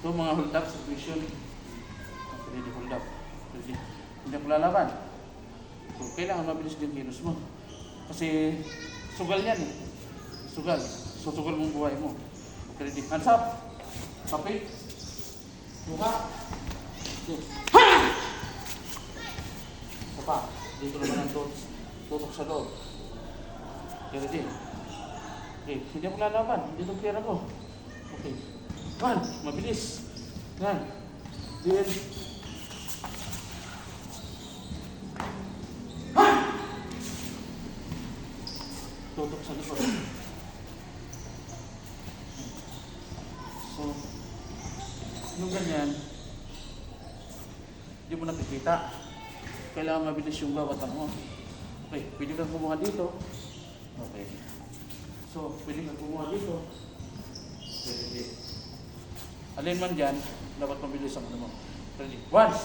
Ito mga hold up submission. Ready hold up. Ready. Hindi ako lalaban. So, kailangan mabilis din kilos mo. Kasi sugal yan eh. Sugal. Susugal mong buhay mo. Okay, ready. Hands up. Kapit. Buka. Okay. Ha! Isa pa. Dito naman ang tutok sa loob. Okay, ready. Okay, hindi ako lalaban. Dito ang pera ko. Okay. One. Mabilis. Yan. Then. Ha! Tutok sa likod. So, yung ganyan, hindi mo nakikita. Kailangan mabilis yung gawatan mo. Okay, pwede kang kumuha dito. Okay. So, pwede kang kumuha dito. Pwede. Alin man dyan, dapat mabilis ang ano mo. Ready? One.